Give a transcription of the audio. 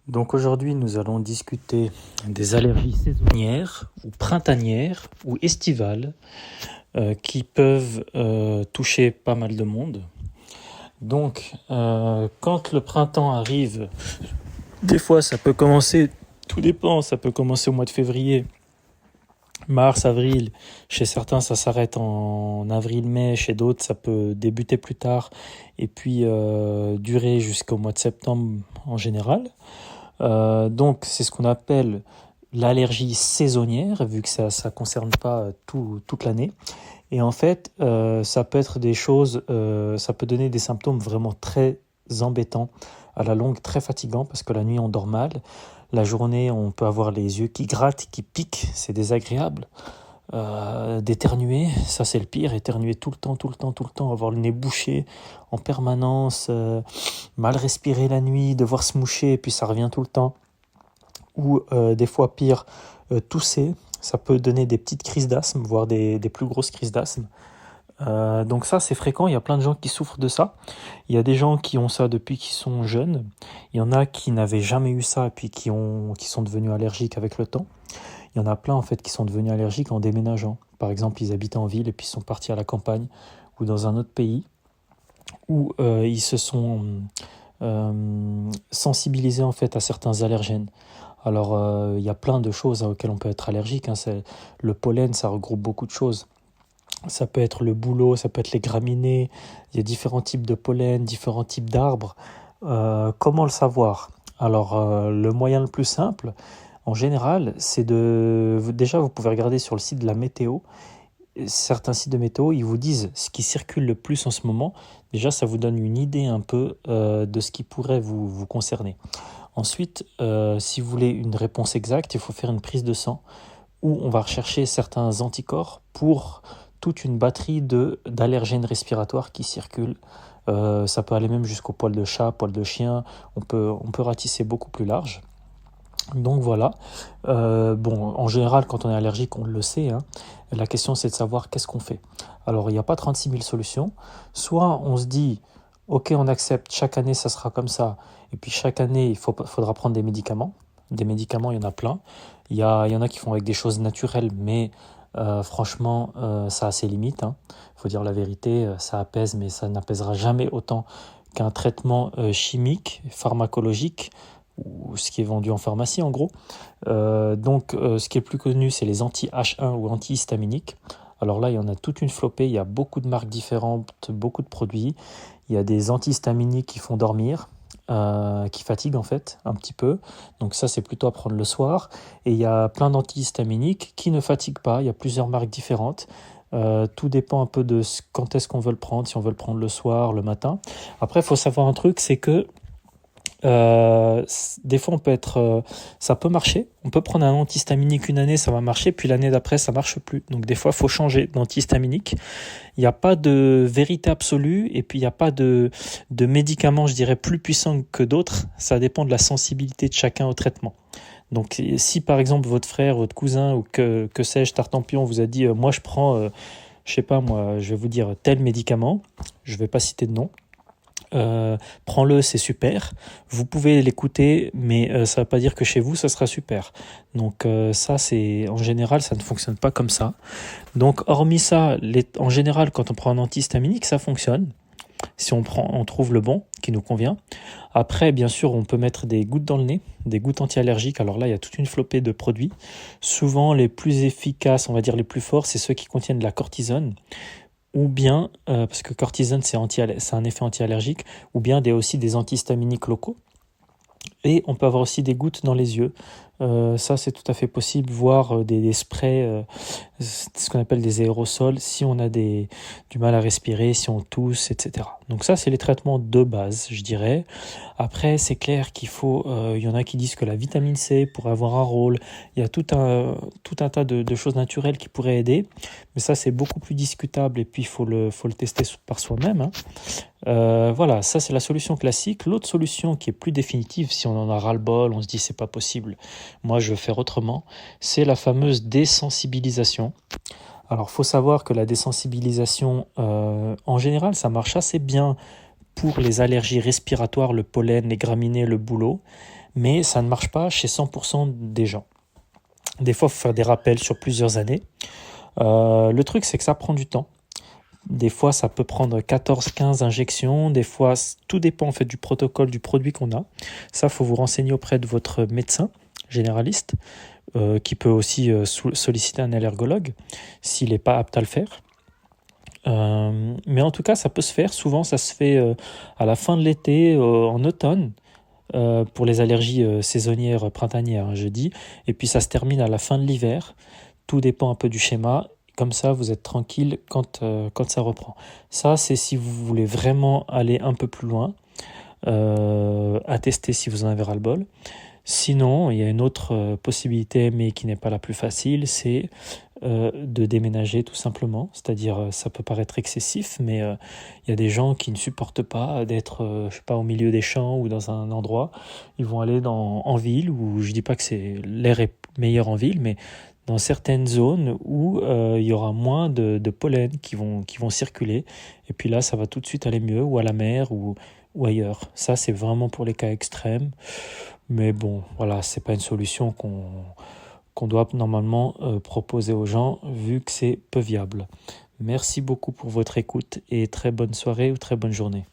Donc aujourd'hui, nous allons discuter des allergies saisonnières ou printanières ou estivales qui peuvent toucher pas mal de monde. Donc quand le printemps arrive, des fois ça peut commencer, tout dépend, ça peut commencer au mois de février, mars, avril. Chez certains ça s'arrête en avril-mai, chez d'autres ça peut débuter plus tard et puis durer jusqu'au mois de septembre en général. Donc c'est ce qu'on appelle l'allergie saisonnière, vu que ça ne concerne pas toute l'année. Et en fait, ça peut être des choses, ça peut donner des symptômes vraiment très embêtants, à la longue très fatigants, parce que la nuit on dort mal, la journée on peut avoir les yeux qui grattent, qui piquent, c'est désagréable. D'éternuer, ça c'est le pire, éternuer tout le temps, avoir le nez bouché en permanence, mal respirer la nuit, devoir se moucher et puis ça revient tout le temps. Ou des fois pire, tousser, ça peut donner des petites crises d'asthme, voire des plus grosses crises d'asthme. Donc ça c'est fréquent, il y a plein de gens qui souffrent de ça. Il y a des gens qui ont ça depuis qu'ils sont jeunes, il y en a qui n'avaient jamais eu ça et puis qui sont devenus allergiques avec le temps. Il y en a plein en fait qui sont devenus allergiques en déménageant. Par exemple, ils habitaient en ville et puis ils sont partis à la campagne ou dans un autre pays où ils se sont sensibilisés en fait à certains allergènes. Alors il y a plein de choses auxquelles on peut être allergique. Le pollen, ça regroupe beaucoup de choses. Ça peut être le bouleau, ça peut être les graminées. Il y a différents types de pollen, différents types d'arbres. Comment le savoir? Alors le moyen le plus simple, en général, c'est déjà vous pouvez regarder sur le site de la météo. Certains sites de météo, ils vous disent ce qui circule le plus en ce moment. Déjà, ça vous donne une idée un peu de ce qui pourrait vous concerner. Ensuite, si vous voulez une réponse exacte, il faut faire une prise de sang où on va rechercher certains anticorps pour toute une batterie d'allergènes respiratoires qui circulent. Ça peut aller même jusqu'au poil de chat, poil de chien. On peut ratisser beaucoup plus large. Donc voilà. En général, quand on est allergique, on le sait. La question, c'est de savoir qu'est-ce qu'on fait. Alors, il n'y a pas 36 000 solutions. Soit on se dit, ok, on accepte, chaque année, ça sera comme ça. Et puis chaque année, il faudra prendre des médicaments. Des médicaments, il y en a plein. Il y en a qui font avec des choses naturelles, mais franchement, ça a ses limites. Faut dire la vérité, ça apaise, mais ça n'apaisera jamais autant qu'un traitement chimique, pharmacologique, ou ce qui est vendu en pharmacie en gros. Ce qui est le plus connu, c'est les anti-H1 ou antihistaminiques. Alors là, il y en a toute une flopée, il y a beaucoup de marques différentes, beaucoup de produits. Il y a des antihistaminiques qui font dormir, qui fatiguent en fait un petit peu. Donc ça, c'est plutôt à prendre le soir. Et il y a plein d'antihistaminiques qui ne fatiguent pas. Il y a plusieurs marques différentes. Tout dépend un peu de quand est-ce qu'on veut le prendre, si on veut le prendre le soir, le matin. Après, il faut savoir un truc, c'est que des fois ça peut marcher, on peut prendre un antihistaminique une année, ça va marcher, puis l'année d'après ça marche plus, donc des fois il faut changer d'antihistaminique. Il n'y a pas de vérité absolue et puis il n'y a pas de médicaments, je dirais, plus puissants que d'autres. Ça dépend de la sensibilité de chacun au traitement. Donc si par exemple votre frère, votre cousin ou que sais-je, Tartampion vous a dit moi je prends je sais pas moi, je vais vous dire tel médicament, je vais pas citer de nom. Prends-le, c'est super. Vous pouvez l'écouter, mais ça ne veut pas dire que chez vous, ça sera super. Donc ça, en général, ça ne fonctionne pas comme ça. Donc hormis ça, en général, quand on prend un antihistaminique, ça fonctionne. Si on trouve le bon qui nous convient. Après, bien sûr, on peut mettre des gouttes dans le nez, des gouttes anti-allergiques. Alors là, il y a toute une flopée de produits. Souvent, les plus efficaces, on va dire les plus forts, c'est ceux qui contiennent de la cortisone. Ou bien, parce que cortisone c'est un effet anti-allergique, ou bien aussi des antihistaminiques locaux. Et on peut avoir aussi des gouttes dans les yeux. Ça, c'est tout à fait possible, voire des sprays, ce qu'on appelle des aérosols, si on a du mal à respirer, si on tousse, etc. Donc ça, c'est les traitements de base, je dirais. Après, c'est clair qu'il faut... il y en a qui disent que la vitamine C pourrait avoir un rôle. Il y a tout un tas de choses naturelles qui pourraient aider. Mais ça, c'est beaucoup plus discutable et puis il faut le tester par soi-même. Voilà, ça c'est la solution classique. L'autre solution qui est plus définitive, si on en a ras-le-bol, on se dit c'est pas possible, moi je veux faire autrement, c'est la fameuse désensibilisation. Alors faut savoir que la désensibilisation, en général, ça marche assez bien pour les allergies respiratoires, le pollen, les graminées, le bouleau. mais ça ne marche pas chez 100% des gens. Des fois, il faut faire des rappels sur plusieurs années. Le truc, c'est que ça prend du temps. Des fois, ça peut prendre 14-15 injections. Des fois, tout dépend en fait du protocole du produit qu'on a. Ça, il faut vous renseigner auprès de votre médecin généraliste, qui peut aussi solliciter un allergologue s'il n'est pas apte à le faire. Mais en tout cas, ça peut se faire. Souvent, ça se fait à la fin de l'été, en automne, pour les allergies saisonnières printanières, hein, je dis. Et puis, ça se termine à la fin de l'hiver. Tout dépend un peu du schéma. Comme ça, vous êtes tranquille quand ça reprend. Ça, c'est si vous voulez vraiment aller un peu plus loin, à tester si vous en avez ras-le-bol. Sinon, il y a une autre possibilité, mais qui n'est pas la plus facile, c'est de déménager tout simplement. C'est-à-dire, ça peut paraître excessif, mais il y a des gens qui ne supportent pas d'être, je sais pas, au milieu des champs ou dans un endroit. Ils vont aller en ville, où je dis pas que l'air est meilleur en ville, mais dans certaines zones où il y aura moins de pollen qui vont circuler. Et puis là, ça va tout de suite aller mieux, ou à la mer, ou ailleurs. Ça, c'est vraiment pour les cas extrêmes. Mais bon, voilà, c'est pas une solution qu'on doit normalement proposer aux gens, vu que c'est peu viable. Merci beaucoup pour votre écoute et très bonne soirée ou très bonne journée.